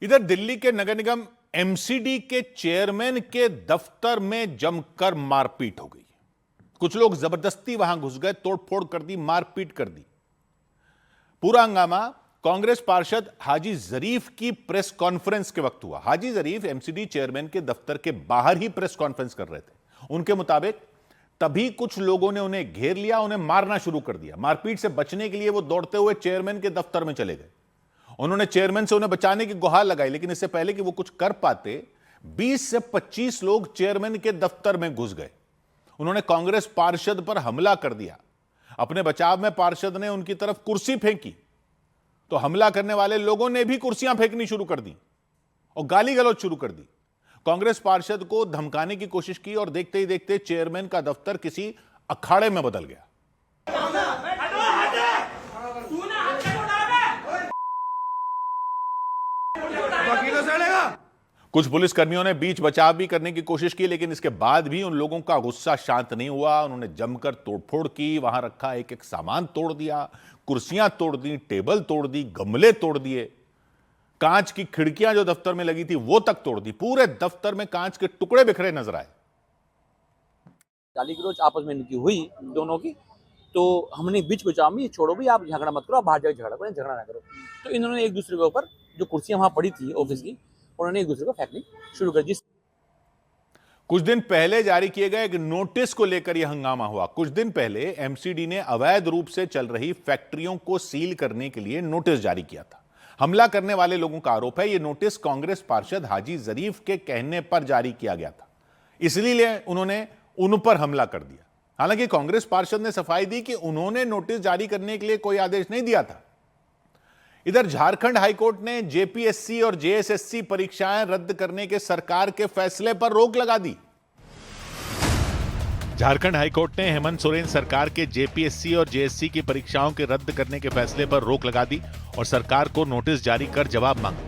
इधर दिल्ली के नगर निगम एमसीडी के चेयरमैन के दफ्तर में जमकर मारपीट हो गई। कुछ लोग जबरदस्ती वहां घुस गए, तोड़फोड़ कर दी, मारपीट कर दी। पूरा हंगामा कांग्रेस पार्षद हाजी जरीफ की प्रेस कॉन्फ्रेंस के वक्त हुआ। हाजी जरीफ एमसीडी चेयरमैन के दफ्तर के बाहर ही प्रेस कॉन्फ्रेंस कर रहे थे। उनके मुताबिक तभी कुछ लोगों ने उन्हें घेर लिया, उन्हें मारना शुरू कर दिया। मारपीट से बचने के लिए वो दौड़ते हुए चेयरमैन के दफ्तर में चले गए। उन्होंने चेयरमैन से उन्हें बचाने की गुहार लगाई, लेकिन इससे पहले कि वो कुछ कर पाते 20 से 25 लोग चेयरमैन के दफ्तर में घुस गए। उन्होंने कांग्रेस पार्षद पर हमला कर दिया। अपने बचाव में पार्षद ने उनकी तरफ कुर्सी फेंकी तो हमला करने वाले लोगों ने भी कुर्सियां फेंकनी शुरू कर दी और गाली गलौज शुरू कर दी। कांग्रेस पार्षद को धमकाने की कोशिश की और देखते ही देखते चेयरमैन का दफ्तर किसी अखाड़े में बदल गया। कुछ पुलिसकर्मियों ने बीच बचाव भी करने की कोशिश की, लेकिन इसके बाद भी उन लोगों का गुस्सा शांत नहीं हुआ। उन्होंने जमकर तोड़फोड़ की, वहां रखा एक एक सामान तोड़ दिया, कुर्सियां तोड़ दी, टेबल तोड़ दी, गमले तोड़ दिए, कांच की खिड़कियां जो दफ्तर में लगी थी वो तक तोड़ दी। पूरे दफ्तर में कांच के टुकड़े बिखरे नजर आए। गाली गलौज आपस में इनकी हुई दोनों की, तो हमने बीच बचाव में, छोड़ो भी, आप झगड़ा मत करो, आप बाहर जाके झगड़ा करो, झगड़ा ना करो। तो इन्होंने एक दूसरे के ऊपर जो कुर्सियां वहां पड़ी थी ऑफिस की, उन्होंने एक दूसरे को फेंकनी शुरू कर दी। कुछ दिन पहले जारी किए गए एक नोटिस को लेकर यह हंगामा हुआ। कुछ दिन पहले एमसीडी ने अवैध रूप से चल रही फैक्ट्रियों को सील करने के लिए नोटिस जारी किया था। हमला करने वाले लोगों का आरोप है यह नोटिस कांग्रेस पार्षद हाजी जरीफ के कहने पर जारी किया गया था, इसलिए उन्होंने उन पर हमला कर दिया। हालांकि कांग्रेस पार्षद ने सफाई दी कि उन्होंने नोटिस जारी करने के लिए कोई आदेश नहीं दिया था। इधर झारखंड हाईकोर्ट ने जेपीएससी और जेएसएससी परीक्षाएं रद्द करने के सरकार के फैसले पर रोक लगा दी। झारखंड हाईकोर्ट ने हेमंत सोरेन सरकार के जेपीएससी और जेएसएससी की परीक्षाओं के रद्द करने के फैसले पर रोक लगा दी और सरकार को नोटिस जारी कर जवाब मांगा।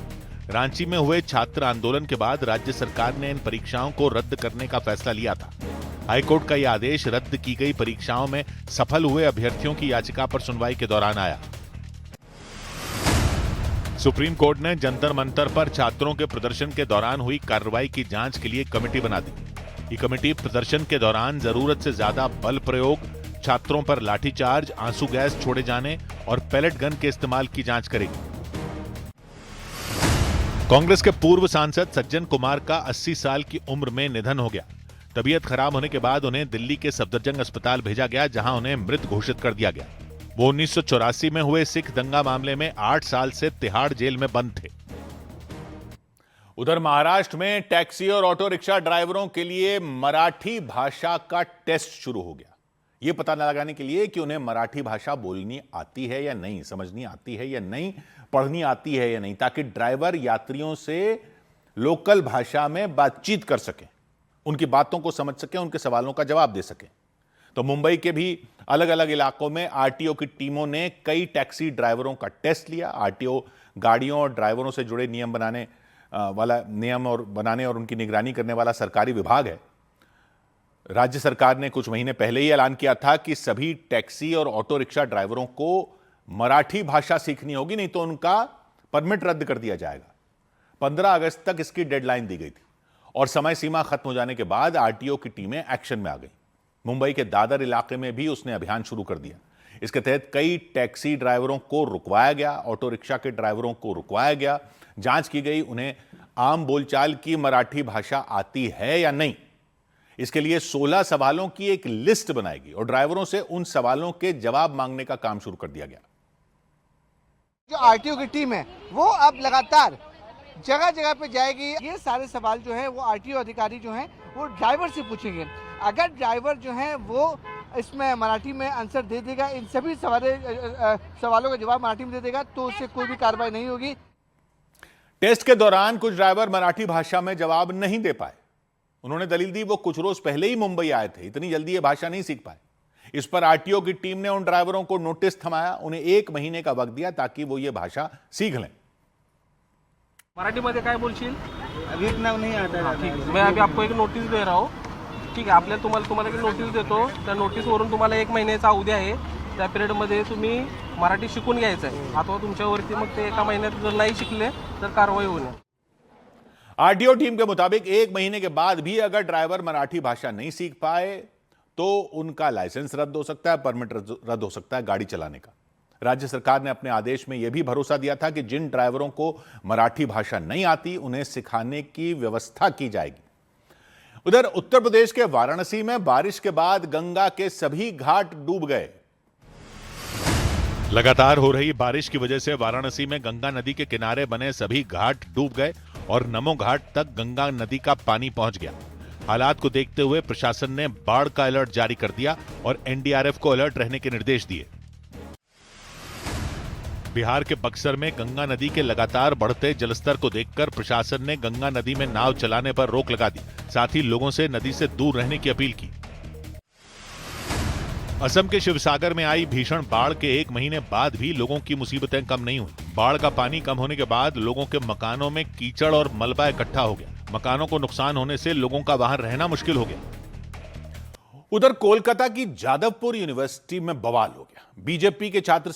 रांची में हुए छात्र आंदोलन के बाद राज्य सरकार ने इन परीक्षाओं को रद्द करने का फैसला लिया था। हाईकोर्ट का यह आदेश रद्द की गई परीक्षाओं में सफल हुए अभ्यर्थियों की याचिका पर सुनवाई के दौरान आया। सुप्रीम कोर्ट ने जंतर मंतर पर छात्रों के प्रदर्शन के दौरान हुई कार्रवाई की जांच के लिए कमेटी बना दी। ये कमेटी प्रदर्शन के दौरान जरूरत से ज्यादा बल प्रयोग, छात्रों पर लाठीचार्ज, आंसू गैस छोड़े जाने और पैलेट गन के इस्तेमाल की जांच करेगी। कांग्रेस के पूर्व सांसद सज्जन कुमार का 80 साल की उम्र में निधन हो गया। तबीयत खराब होने के बाद उन्हें दिल्ली के सफदरजंग अस्पताल भेजा गया, जहां उन्हें मृत घोषित कर दिया गया। वो 1984 में हुए सिख दंगा मामले में 8 साल से तिहाड़ जेल में बंद थे। उधर महाराष्ट्र में टैक्सी और ऑटो रिक्शा ड्राइवरों के लिए मराठी भाषा का टेस्ट शुरू हो गया। यह पता लगाने के लिए कि उन्हें मराठी भाषा बोलनी आती है या नहीं, समझनी आती है या नहीं, पढ़नी आती है या नहीं, ताकि ड्राइवर यात्रियों से लोकल भाषा में बातचीत कर सकें, उनकी बातों को समझ सकें, उनके सवालों का जवाब दे सकें। तो मुंबई के भी अलग अलग इलाकों में आरटीओ की टीमों ने कई टैक्सी ड्राइवरों का टेस्ट लिया। आरटीओ गाड़ियों और ड्राइवरों से जुड़े नियम बनाने और उनकी निगरानी करने वाला सरकारी विभाग है। राज्य सरकार ने कुछ महीने पहले ही ऐलान किया था कि सभी टैक्सी और ऑटो रिक्शा ड्राइवरों को मराठी भाषा सीखनी होगी, नहीं तो उनका परमिट रद्द कर दिया जाएगा। 15 अगस्त तक इसकी डेडलाइन दी गई थी और समय सीमा खत्म हो जाने के बाद आरटीओ की टीमें एक्शन में आ गई। मुंबई के दादर इलाके में भी उसने अभियान शुरू कर दिया। इसके तहत कई टैक्सी ड्राइवरों को रुकवाया गया, ऑटो रिक्शा के ड्राइवरों को रुकवाया गया, जांच की गई उन्हें आम बोलचाल की मराठी भाषा आती है या नहीं। इसके लिए 16 सवालों की एक लिस्ट बनाएगी और ड्राइवरों से उन सवालों के जवाब मांगने का काम शुरू कर दिया गया। जो आरटीओ की टीम है वो अब लगातार जगह जगह पे जाएगी। ये सारे सवाल जो है वो आरटीओ अधिकारी जो हैं वो ड्राइवर से पूछेंगे। अगर ड्राइवर जो है वो इसमें मराठी में आंसर दे देगा, इन सभी सवालों का जवाब मराठी में दे देगा, तो उससे कोई भी कार्रवाई नहीं होगी। टेस्ट के दौरान कुछ ड्राइवर मराठी भाषा में जवाब नहीं दे पाए। उन्होंने दलील दी वो कुछ रोज पहले ही मुंबई आए थे, इतनी जल्दी ये भाषा नहीं सीख पाए। इस पर आरटीओ की टीम ने उन ड्राइवरों को नोटिस थमाया, उन्हें 1 महीने का वक्त दिया ताकि वो ये भाषा सीख लें। मराठीमध्ये काय बोलशील? अभी इतना नहीं आता है। ठीक आहे, मैं अभी आपको एक नोटीस दे रहा हूँ। ठीक आहे, तुम्हाला एक नोटीस देतो। त्या नोटीसवरून तुम्हाला 1 महिन्याचा अवधी आहे, त्या पिरियडमध्ये तुम्ही मराठी शिकून घ्यायचं आहे अथवा तुमच्यावरती मग ते एका महिन्यात जर नाही शिकले तर कारवाई होईल. आरटीओ टीम के मुताबिक 1 महीने के बाद भी अगर ड्राइवर मराठी भाषा नहीं सीख पाए तो उनका लाइसेंस रद्द हो सकता है, परमिट रद्द हो सकता है गाड़ी चलाने का. राज्य सरकार ने अपने आदेश में यह भी भरोसा दिया था कि जिन ड्राइवरों को मराठी भाषा नहीं आती उन्हें सिखाने की व्यवस्था की जाएगी. उधर उत्तर प्रदेश के वाराणसी में बारिश के बाद गंगा के सभी घाट डूब गए. लगातार हो रही बारिश की वजह से वाराणसी में गंगा नदी के किनारे बने सभी घाट डूब गए और नमो घाट तक गंगा नदी का पानी पहुंच गया. हालात को देखते हुए प्रशासन ने बाढ़ का अलर्ट जारी कर दिया और एनडीआरएफ को अलर्ट रहने के निर्देश दिए. बिहार के बक्सर में गंगा नदी के लगातार बढ़ते जलस्तर को देखकर प्रशासन ने गंगा नदी में नाव चलाने पर रोक लगा दी. साथ ही लोगों से नदी से दूर रहने की अपील की. असम के शिवसागर में आई भीषण बाढ़ के 1 महीने बाद भी लोगों की मुसीबतें कम नहीं हुई. बाढ़ का पानी कम होने के बाद लोगों के मकानों में कीचड़ और मलबा इकट्ठा हो गया. मकानों को नुकसान होने से लोगों का वहां रहना मुश्किल हो गया. उधर कोलकाता की जादवपुर यूनिवर्सिटी में बवाल हो गया. बीजेपी के छात्र